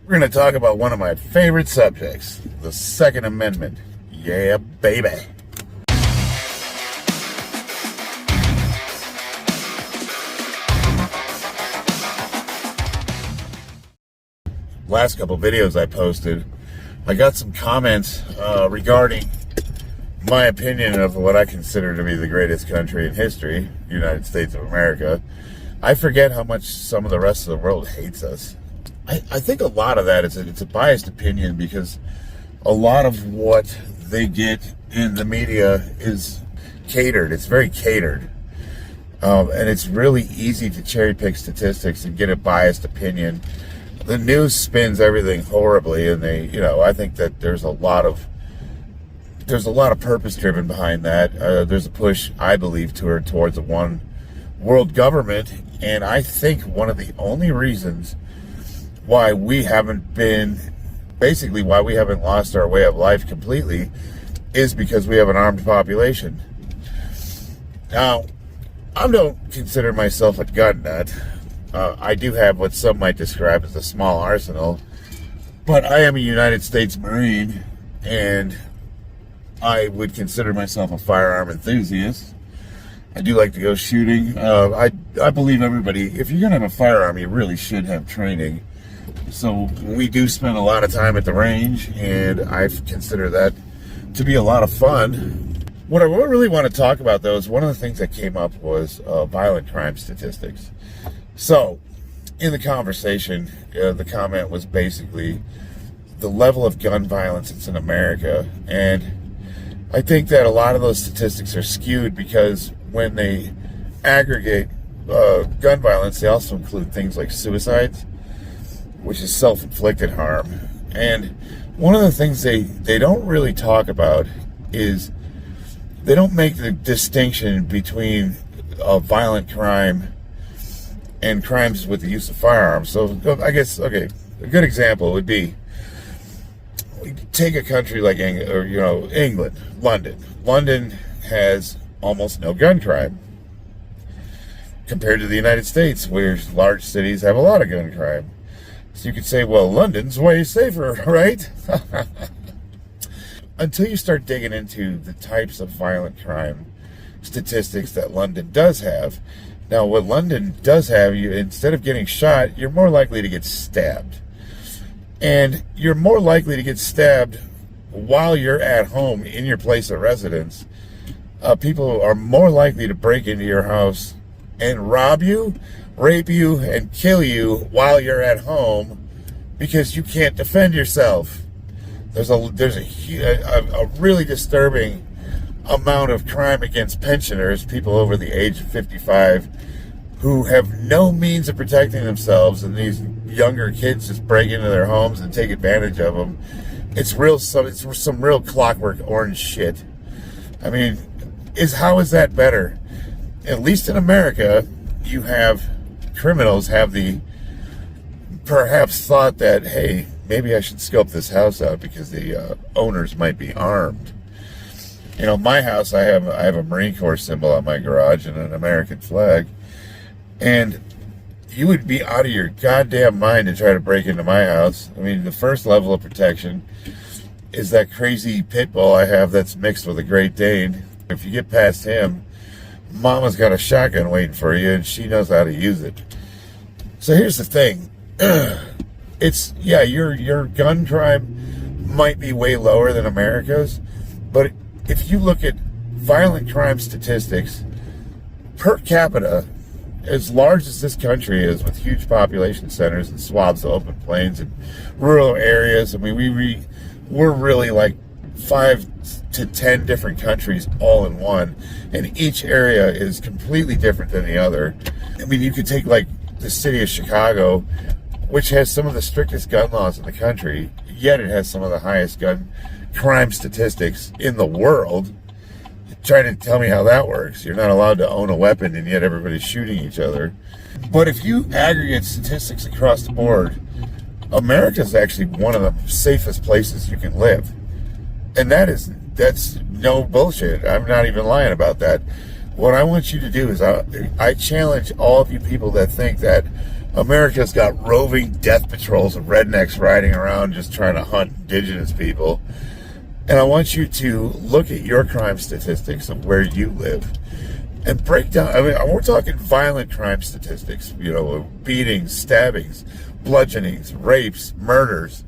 We're going to talk about one of my favorite subjects, the Second Amendment. Yeah, baby. Last couple videos I posted, I got some comments regarding my opinion of what I consider to be the greatest country in history, the United States of America. I forget how much some of the rest of the world hates us. I think a lot of that it's a biased opinion because a lot of what they get in the media is catered. It's very catered. And it's really easy to cherry pick statistics and get a biased opinion. The news spins everything horribly, and I think that there's a lot of purpose driven behind that. There's a push, I believe, towards a one world government, and I think one of the only reasons why we haven't lost our way of life completely is because we have an armed population. Now, I don't consider myself a gun nut. I do have what some might describe as a small arsenal, but I am a United States Marine, and I would consider myself a firearm enthusiast. I do like to go shooting. I believe everybody, if you're going to have a firearm, you really should have training. So we do spend a lot of time at the range, and I consider that to be a lot of fun. What I really want to talk about, though, is one of the things that came up was violent crime statistics. So, in the conversation, the comment was basically the level of gun violence that's in America. And I think that a lot of those statistics are skewed because when they aggregate gun violence, they also include things like suicides, which is self-inflicted harm. And one of the things they don't really talk about is they don't make the distinction between violent crime and crimes with the use of firearms. So I guess, okay, a good example would be, take a country like England, London. London has almost no gun crime compared to the United States, where large cities have a lot of gun crime. So you could say, well, London's way safer, right? Until you start digging into the types of violent crime statistics that London does have. Now, what London does have, you instead of getting shot, you're more likely to get stabbed. And you're more likely to get stabbed while you're at home in your place of residence. People are more likely to break into your house and rob you, rape you, and kill you while you're at home because you can't defend yourself. There's a really disturbing amount of crime against pensioners, people over the age of 55, who have no means of protecting themselves, and these younger kids just break into their homes and take advantage of them. It's some real Clockwork Orange shit. I mean, how is that better? At least in America, you have criminals have the perhaps thought that, hey, maybe I should scope this house out because the owners might be armed. My house, I have a Marine Corps symbol on my garage and an American flag. And you would be out of your goddamn mind to try to break into my house. I mean, the first level of protection is that crazy pit bull I have that's mixed with a Great Dane. If you get past him, Mama's got a shotgun waiting for you, and she knows how to use it. So here's the thing. Your gun crime might be way lower than America's, but if you look at violent crime statistics per capita, as large as this country is, with huge population centers and swaths of open plains and rural areas, I mean, we're really like 5 to 10 different countries all in one, and each area is completely different than the other. I mean, you could take like the city of Chicago, which has some of the strictest gun laws in the country, yet it has some of the highest gun crime statistics in the world. Try to tell me how that works. You're not allowed to own a weapon, and yet everybody's shooting each other. But if you aggregate statistics across the board, America's actually one of the safest places you can live. And that's no bullshit. I'm not even lying about that. What I want you to do is I challenge all of you people that think that America's got roving death patrols of rednecks riding around just trying to hunt indigenous people. And I want you to look at your crime statistics of where you live and break down. I mean, we're talking violent crime statistics, beatings, stabbings, bludgeonings, rapes, murders.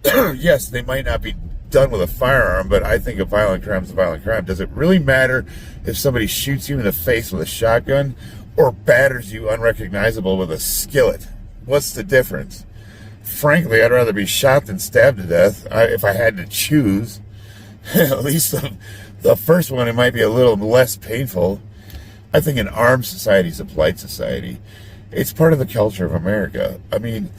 Yes, they might not be done with a firearm, but I think a violent crime is a violent crime. Does it really matter if somebody shoots you in the face with a shotgun or batters you unrecognizable with a skillet? What's the difference? Frankly, I'd rather be shot than stabbed to death if I had to choose. At least the first one, it might be a little less painful. I think an armed society is a polite society. It's part of the culture of America. I mean,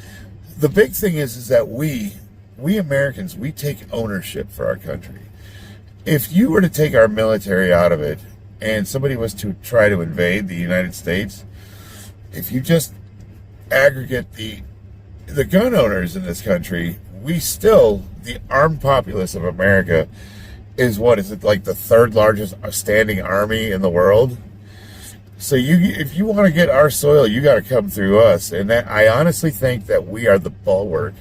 the big thing is that we Americans, we take ownership for our country. If you were to take our military out of it and somebody was to try to invade the United States, if you just aggregate the gun owners in this country, the armed populace of America is like the third largest standing army in the world. So if you want to get our soil, you got to come through us. And I honestly think that we are the bulwark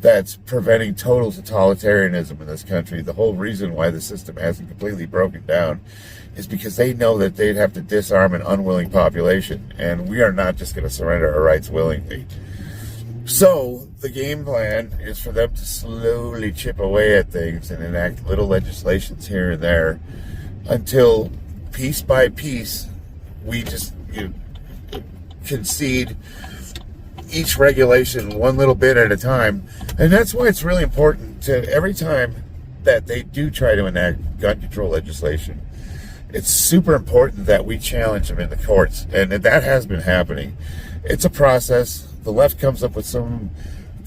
that's preventing total totalitarianism in this country. The whole reason why the system hasn't completely broken down is because they know that they'd have to disarm an unwilling population, and we are not just going to surrender our rights willingly. So the game plan is for them to slowly chip away at things and enact little legislations here and there until piece by piece we just concede each regulation one little bit at a time. And that's why it's really important to, every time that they do try to enact gun control legislation, it's super important that we challenge them in the courts. And that has been happening. It's a process. The left comes up with some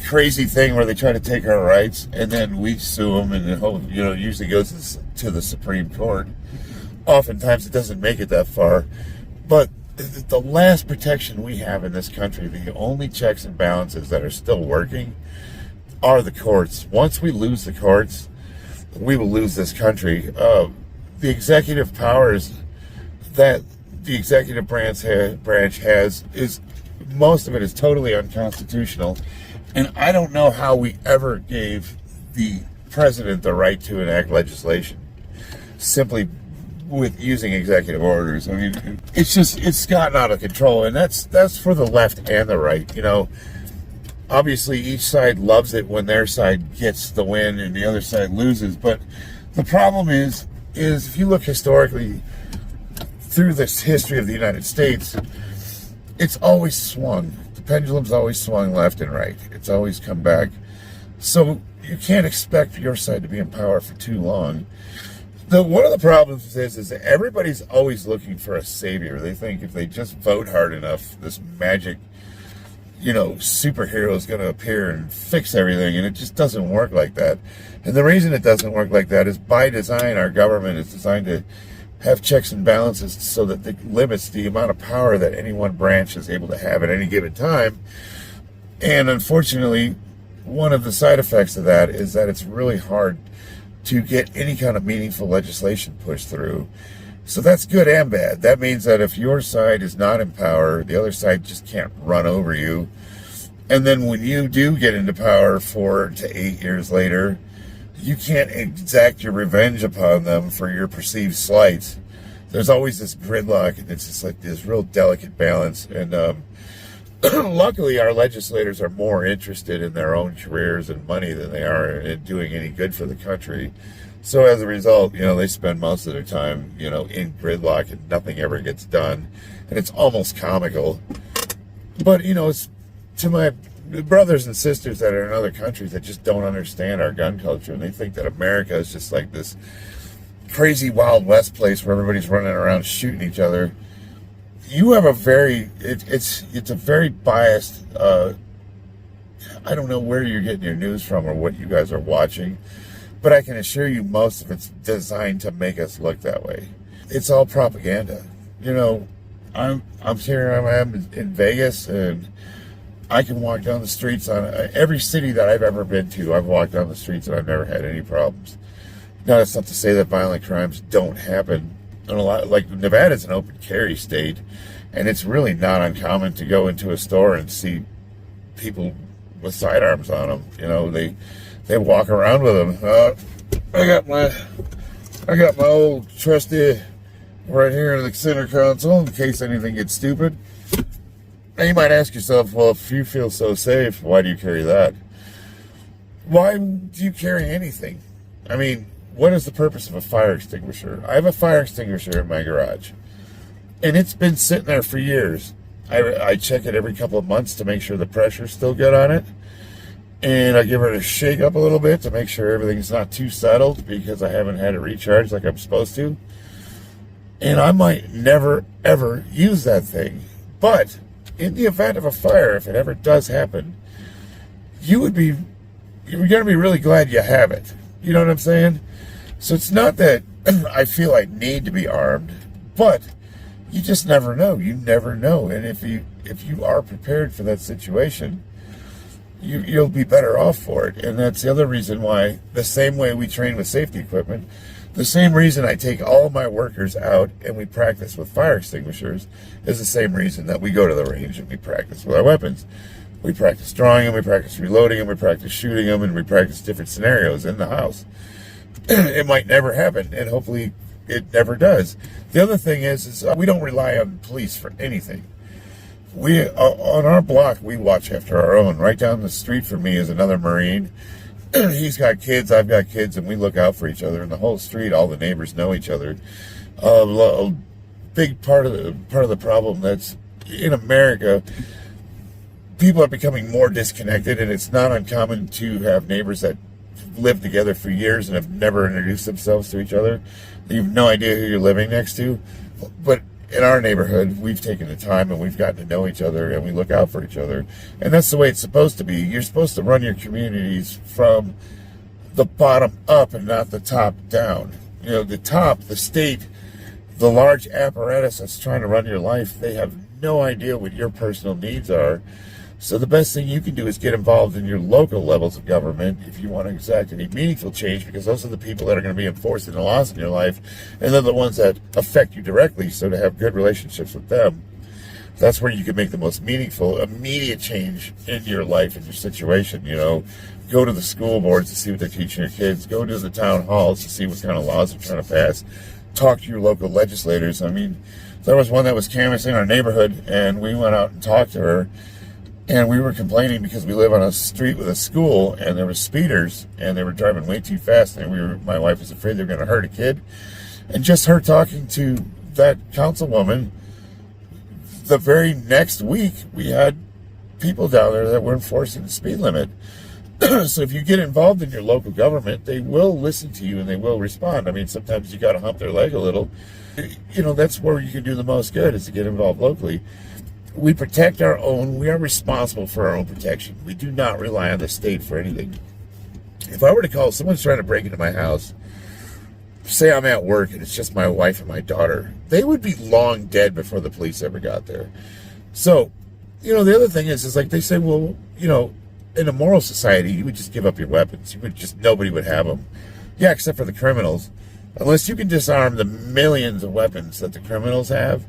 crazy thing where they try to take our rights, and then we sue them, and it usually goes to the Supreme Court. Oftentimes it doesn't make it that far. But the last protection we have in this country, the only checks and balances that are still working, are the courts. Once we lose the courts, we will lose this country. The executive powers that the executive branch has, most of it is totally unconstitutional. And I don't know how we ever gave the president the right to enact legislation simply with using executive orders. I mean, it's gotten out of control, and that's for the left and the right. Obviously each side loves it when their side gets the win and the other side loses. But the problem is if you look historically through this history of the United States, it's always swung. The pendulum's always swung left and right. It's always come back. So you can't expect your side to be in power for too long. One of the problems is that everybody's always looking for a savior. They think if they just vote hard enough, this magic, superhero is going to appear and fix everything, and it just doesn't work like that. And the reason it doesn't work like that is by design, our government is designed to have checks and balances so that it limits the amount of power that any one branch is able to have at any given time. And unfortunately, one of the side effects of that is that it's really hard to get any kind of meaningful legislation pushed through. So that's good and bad. That means that if your side is not in power, the other side just can't run over you. And then when you do get into power 4 to 8 years later, you can't exact your revenge upon them for your perceived slights. There's always this gridlock, and it's just like this real delicate balance. And luckily, our legislators are more interested in their own careers and money than they are in doing any good for the country. So as a result, they spend most of their time, in gridlock, and nothing ever gets done. And it's almost comical. But, it's to my brothers and sisters that are in other countries that just don't understand our gun culture, and they think that America is just like this crazy Wild West place where everybody's running around shooting each other. You have it's a very biased, I don't know where you're getting your news from or what you guys are watching, but I can assure you most of it's designed to make us look that way. It's all propaganda. I'm here, I am in Vegas, and I can walk down the streets on every city that I've ever been to. I've walked down the streets and I've never had any problems. Now, that's not to say that violent crimes don't happen. And a lot, like Nevada's an open carry state, And it's really not uncommon to go into a store and see people with sidearms on them. They walk around with them. I got my old trusty right here in the center console in case anything gets stupid. And you might ask yourself, well, if you feel so safe, why do you carry that? Why do you carry anything? I mean, what is the purpose of a fire extinguisher? I have a fire extinguisher in my garage, and it's been sitting there for years. I check it every couple of months to make sure the pressure's still good on it, and I give it a shake up a little bit to make sure everything's not too settled because I haven't had it recharged like I'm supposed to. And I might never, ever use that thing. But in the event of a fire, if it ever does happen, you're going to be really glad you have it. You know what I'm saying? So it's not that I feel I need to be armed, but you just never know. You never know. And if you are prepared for that situation, you'll be better off for it. And that's the other reason why, the same way we train with safety equipment, the same reason I take all of my workers out and we practice with fire extinguishers is the same reason that we go to the range and we practice with our weapons. We practice drawing them, we practice reloading them, we practice shooting them, and we practice different scenarios in the house. It might never happen, and hopefully it never does. The other thing is we don't rely on police for anything. We on our block, we watch after our own. Right down the street from me is another Marine. He's got kids, I've got kids, and we look out for each other. In the whole street, all the neighbors know each other. A big part of the problem that's in America, people are becoming more disconnected, and it's not uncommon to have neighbors that lived together for years and have never introduced themselves to each other. You have no idea who you're living next to. But in our neighborhood, we've taken the time and we've gotten to know each other and we look out for each other. And that's the way it's supposed to be. You're supposed to run your communities from the bottom up and not the top down. The top, the state, the large apparatus that's trying to run your life, they have no idea what your personal needs are. So the best thing you can do is get involved in your local levels of government if you want to exact any meaningful change, because those are the people that are going to be enforcing the laws in your life, and they're the ones that affect you directly. So to have good relationships with them, that's where you can make the most meaningful, immediate change in your life and your situation. Go to the school boards to see what they're teaching your kids. Go to the town halls to see what kind of laws they're trying to pass. Talk to your local legislators. I mean, there was one that was canvassing our neighborhood, and we went out and talked to her. And we were complaining because we live on a street with a school, and there were speeders, and they were driving way too fast, and my wife was afraid they were going to hurt a kid. And just her talking to that councilwoman, the very next week, we had people down there that were enforcing the speed limit. So if you get involved in your local government, they will listen to you and they will respond. I mean, sometimes you got to hump their leg a little. That's where you can do the most good, is to get involved locally. We protect our own. We are responsible for our own protection. We do not rely on the state for anything. If I were to call someone's trying to break into my house, say I'm at work and it's just my wife and my daughter, they would be long dead before the police ever got there. So, the other thing is like they say, well, in a moral society, you would just give up your weapons. Nobody would have them. Yeah, except for the criminals. Unless you can disarm the millions of weapons that the criminals have,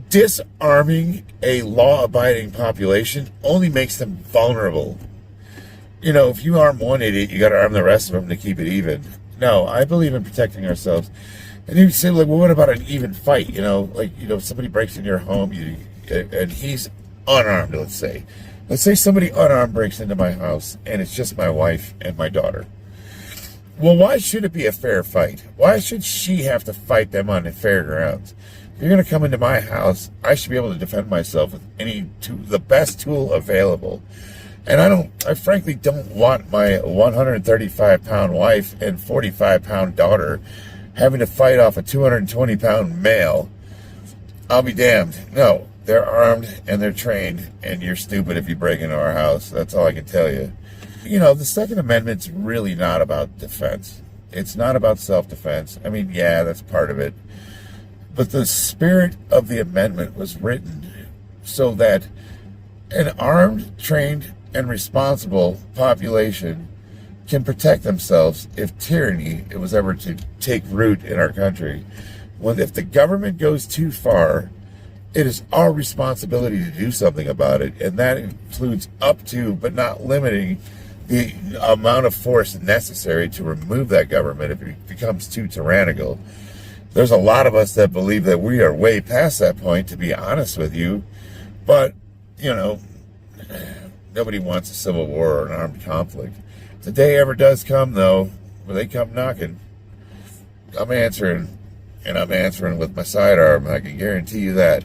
disarming a law-abiding population only makes them vulnerable. If you arm one idiot, you got to arm the rest of them to keep it even. No, I believe in protecting ourselves. And you say, well, what about an even fight? If somebody breaks in your home, and he's unarmed, let's say. Let's say somebody unarmed breaks into my house, and it's just my wife and my daughter. Well, why should it be a fair fight? Why should she have to fight them on the fair grounds? If you're going to come into my house, I should be able to defend myself with the best tool available. And I frankly don't want my 135-pound wife and 45-pound daughter having to fight off a 220-pound male. I'll be damned. No, they're armed and they're trained, and you're stupid if you break into our house. That's all I can tell you. The Second Amendment's really not about defense. It's not about self-defense. I mean, yeah, that's part of it. But the spirit of the amendment was written so that an armed, trained, and responsible population can protect themselves if tyranny was ever to take root in our country. If the government goes too far it is our responsibility to do something about it, and that includes up to, but not limiting, the amount of force necessary to remove that government if it becomes too tyrannical. There's a lot of us that believe that we are way past that point, to be honest with you, but, nobody wants a civil war or an armed conflict. If the day ever does come, though, when they come knocking, I'm answering, and I'm answering with my sidearm. I can guarantee you that.